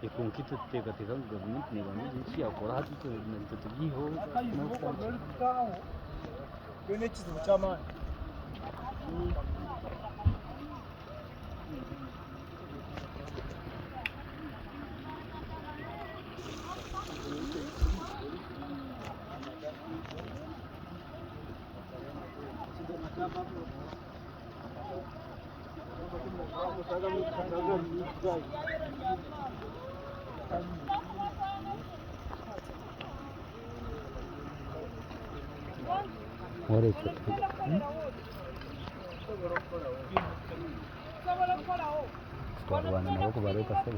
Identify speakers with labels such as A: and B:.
A: E con chi tu te che ti danno government ne vanno in sia coraggio che non ti dico no sta
B: Units do Chaman.
A: What is it? Squadra na ako baro kasi.